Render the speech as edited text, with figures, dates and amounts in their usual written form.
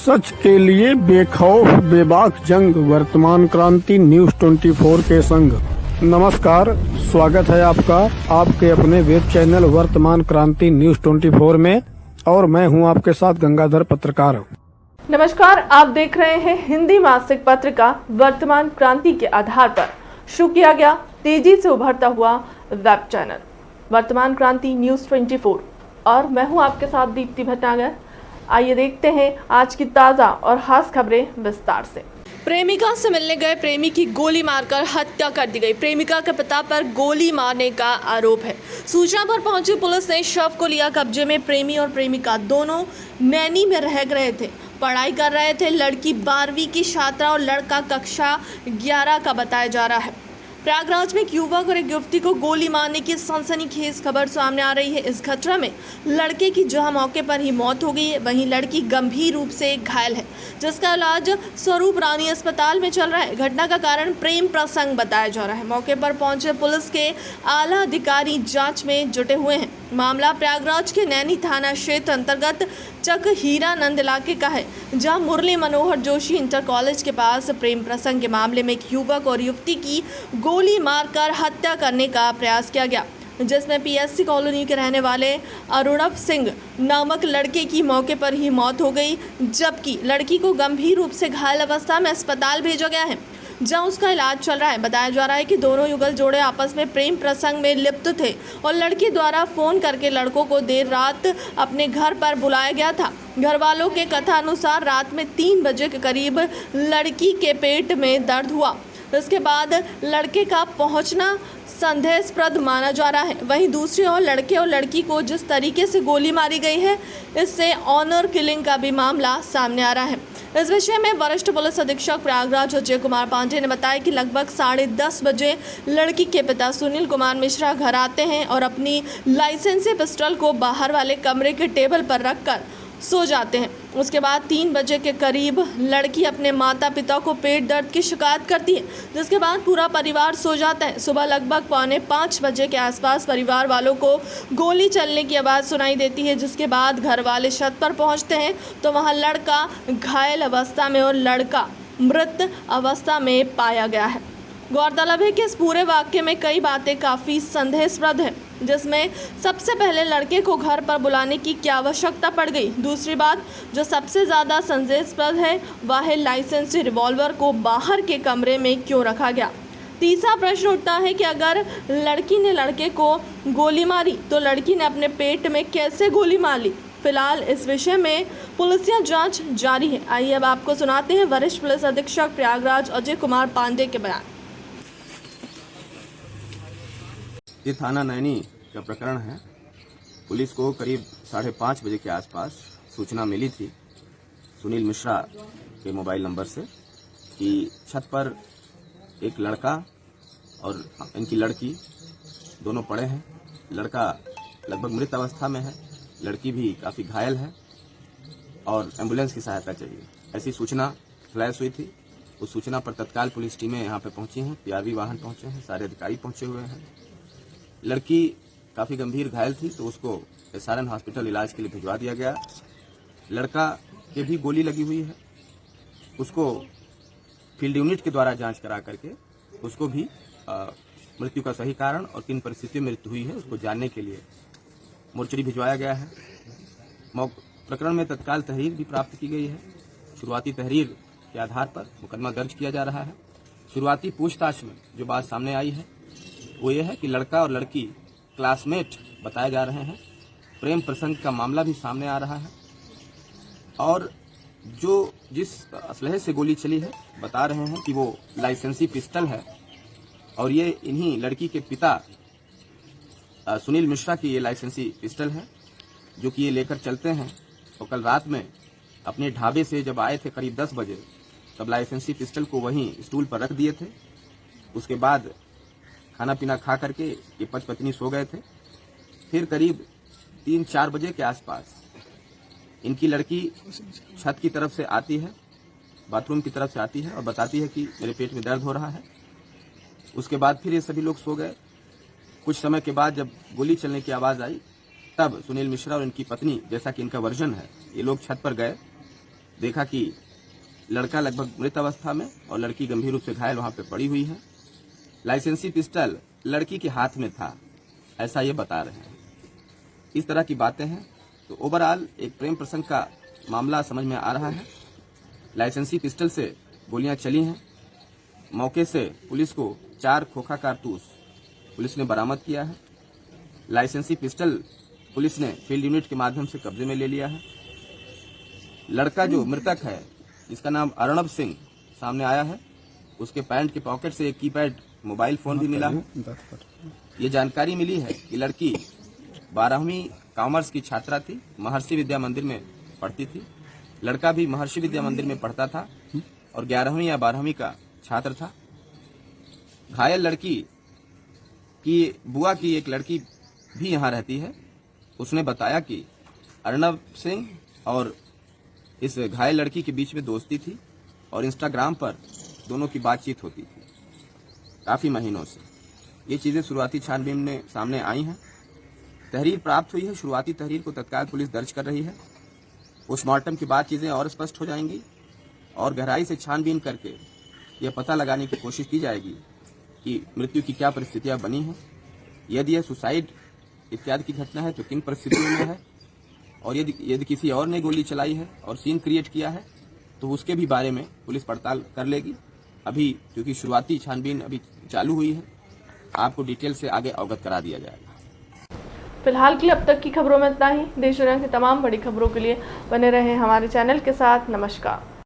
सच के लिए बेखौफ बेबाक जंग, वर्तमान क्रांति न्यूज 24 के संग। नमस्कार, स्वागत है आपका आपके अपने वेब चैनल वर्तमान क्रांति न्यूज 24 में, और मैं हूं आपके साथ गंगाधर पत्रकार। नमस्कार, आप देख रहे हैं हिंदी मासिक पत्रिका वर्तमान क्रांति के आधार पर शुरू किया गया तेजी से उभरता हुआ वेब चैनल वर्तमान क्रांति न्यूज 24, और मैं हूं आपके साथ दीप्ति भटनागर। आइए देखते हैं आज की ताज़ा और खास खबरें विस्तार से। प्रेमिका से मिलने गए प्रेमी की गोली मारकर हत्या कर दी गई। प्रेमिका के पिता पर गोली मारने का आरोप है। सूचना पर पहुंची पुलिस ने शव को लिया कब्जे में। प्रेमी और प्रेमिका दोनों नैनी में रह रहे थे, पढ़ाई कर रहे थे। लड़की 12वीं की छात्रा और लड़का कक्षा 11 का बताया जा रहा है। प्रयागराज में एक युवक और एक युवती को गोली मारने की सनसनीखेज खबर सामने आ रही है। इस घटना में लड़के की जहां मौके पर ही मौत हो गई है, वहीं लड़की गंभीर रूप से घायल है, जिसका इलाज स्वरूप रानी अस्पताल में चल रहा है। घटना का कारण प्रेम प्रसंग बताया जा रहा है। मौके पर पहुंचे पुलिस के आला अधिकारी जांच में जुटे हुए हैं। मामला प्रयागराज के नैनी थाना क्षेत्र अंतर्गत चक हीरानंद इलाके का है, जहां मुरली मनोहर जोशी इंटर कॉलेज के पास प्रेम प्रसंग के मामले में एक युवक और युवती की गोली मारकर हत्या करने का प्रयास किया गया, जिसमें पीएससी कॉलोनी के रहने वाले अरुणव सिंह नामक लड़के की मौके पर ही मौत हो गई, जबकि लड़की को गंभीर रूप से घायल अवस्था में अस्पताल भेजा गया है, जहां उसका इलाज चल रहा है। बताया जा रहा है कि दोनों युगल जोड़े आपस में प्रेम प्रसंग में लिप्त थे और लड़की द्वारा फोन करके लड़कों को देर रात अपने घर पर बुलाया गया था। घर वालों के कथा अनुसार रात में 3 बजे के करीब लड़की के पेट में दर्द हुआ। इसके बाद लड़के का पहुंचना संदेहास्पद माना जा रहा है। वहीं दूसरी ओर लड़के और लड़की को जिस तरीके से गोली मारी गई है, इससे ऑनर किलिंग का भी मामला सामने आ रहा है। इस विषय में वरिष्ठ पुलिस अधीक्षक प्रयागराज अजय कुमार पांडे ने बताया कि लगभग 10:30 बजे लड़की के पिता सुनील कुमार मिश्रा घर आते हैं और अपनी लाइसेंसी पिस्टल को बाहर वाले कमरे के टेबल पर रखकर सो जाते हैं। उसके बाद 3 बजे के करीब लड़की अपने माता पिता को पेट दर्द की शिकायत करती है, जिसके बाद पूरा परिवार सो जाता है। सुबह लगभग 4:45 बजे के आसपास परिवार वालों को गोली चलने की आवाज़ सुनाई देती है, जिसके बाद घर वाले छत पर पहुंचते हैं तो वहां लड़का घायल अवस्था में और लड़का मृत अवस्था में पाया गया है। गौरतलब है कि इस पूरे वाक्य में कई बातें काफ़ी संदेहास्पद हैं, जिसमें सबसे पहले लड़के को घर पर बुलाने की क्या आवश्यकता पड़ गई। दूसरी बात जो सबसे ज़्यादा संदेहास्पद है वह है लाइसेंसी रिवॉल्वर को बाहर के कमरे में क्यों रखा गया। तीसरा प्रश्न उठता है कि अगर लड़की ने लड़के को गोली मारी तो लड़की ने अपने पेट में कैसे गोली मारी। फिलहाल इस विषय में पुलिसिया जांच जारी है। आइए अब आपको सुनाते हैं वरिष्ठ पुलिस अधीक्षक प्रयागराज अजय कुमार पांडे के बयान। ये थाना नैनी का प्रकरण है। पुलिस को करीब 5:30 बजे के आसपास सूचना मिली थी सुनील मिश्रा के मोबाइल नंबर से कि छत पर एक लड़का और इनकी लड़की दोनों पड़े हैं। लड़का लगभग मृत अवस्था में है, लड़की भी काफ़ी घायल है और एम्बुलेंस की सहायता चाहिए, ऐसी सूचना फ्लैश हुई थी। उस सूचना पर तत्काल पुलिस टीमें यहाँ पे पहुंची हैं, पीआरवी वाहन पहुंचे हैं, सारे अधिकारी पहुंचे हुए हैं। लड़की काफ़ी गंभीर घायल थी तो उसको एसआरएन हॉस्पिटल इलाज के लिए भिजवा दिया गया। लड़का के भी गोली लगी हुई है, उसको फील्ड यूनिट के द्वारा जांच करा करके उसको भी मृत्यु का सही कारण और किन परिस्थितियों में मृत्यु हुई है उसको जानने के लिए मोर्चरी भिजवाया गया है। प्रकरण में तत्काल तहरीर भी प्राप्त की गई है। शुरुआती तहरीर के आधार पर मुकदमा दर्ज किया जा रहा है। शुरुआती पूछताछ में जो बात सामने आई है वो ये है कि लड़का और लड़की क्लासमेट बताए जा रहे हैं। प्रेम प्रसंग का मामला भी सामने आ रहा है और जो जिस असलहे से गोली चली है बता रहे हैं कि वो लाइसेंसी पिस्टल है और ये इन्हीं लड़की के पिता सुनील मिश्रा की ये लाइसेंसी पिस्टल है, जो कि ये लेकर चलते हैं। तो कल रात में अपने ढाबे से जब आए थे करीब 10 बजे, तब लाइसेंसी पिस्टल को वहीं स्टूल पर रख दिए थे। उसके बाद खाना पीना खा करके ये पति पत्नी सो गए थे। फिर करीब 3-4 बजे के आसपास इनकी लड़की छत की तरफ से आती है, बाथरूम की तरफ से आती है और बताती है कि मेरे पेट में दर्द हो रहा है। उसके बाद फिर ये सभी लोग सो गए। कुछ समय के बाद जब गोली चलने की आवाज़ आई, तब सुनील मिश्रा और इनकी पत्नी, जैसा कि इनका वर्जन है, ये लोग छत पर गए देखा कि लड़का लगभग मृत अवस्था में और लड़की गंभीर रूप से घायल वहां पे पड़ी हुई है। लाइसेंसी पिस्टल लड़की के हाथ में था, ऐसा ये बता रहे हैं। इस तरह की बातें हैं। तो ओवरऑल एक प्रेम प्रसंग का मामला समझ में आ रहा है। लाइसेंसी पिस्टल से गोलियां चली हैं। मौके से पुलिस को 4 खोखा कारतूस पुलिस ने बरामद किया है। लाइसेंसी पिस्टल पुलिस ने फील्ड यूनिट के माध्यम से कब्जे में ले लिया है। लड़का जो मृतक है, जिसका नाम अर्णव सिंह सामने आया है, उसके पैंट के पॉकेट से एक कीपैड मोबाइल फोन भी मिला है। ये जानकारी मिली है कि लड़की 12वीं कॉमर्स की छात्रा थी, महर्षि विद्या मंदिर में पढ़ती थी। लड़का भी महर्षि विद्या मंदिर में पढ़ता था और 11वीं या 12वीं का छात्र था। घायल लड़की की बुआ की एक लड़की भी यहाँ रहती है। उसने बताया कि अर्णव सिंह और इस घायल लड़की के बीच में दोस्ती थी और इंस्टाग्राम पर दोनों की बातचीत होती थी काफी महीनों से। ये चीजें शुरुआती छानबीन में सामने आई हैं। तहरीर प्राप्त हुई है। शुरुआती तहरीर को तत्काल पुलिस दर्ज कर रही है। पोस्टमार्टम के बाद चीजें और स्पष्ट हो जाएंगी और गहराई से छानबीन करके यह पता लगाने की कोशिश की जाएगी कि मृत्यु की क्या परिस्थितियां बनी हैं। यदि यह सुसाइड इत्यादि की घटना है तो किन परिस्थितियों में है, और यदि किसी और ने गोली चलाई है और सीन क्रिएट किया है तो उसके भी बारे में पुलिस पड़ताल कर लेगी। अभी क्योंकि शुरुआती छानबीन अभी चालू हुई है, आपको डिटेल से आगे अवगत करा दिया जाएगा। फिलहाल के लिए अब तक की खबरों में इतना ही। देश दुनिया की तमाम बड़ी खबरों के लिए बने रहें हमारे चैनल के साथ। नमस्कार।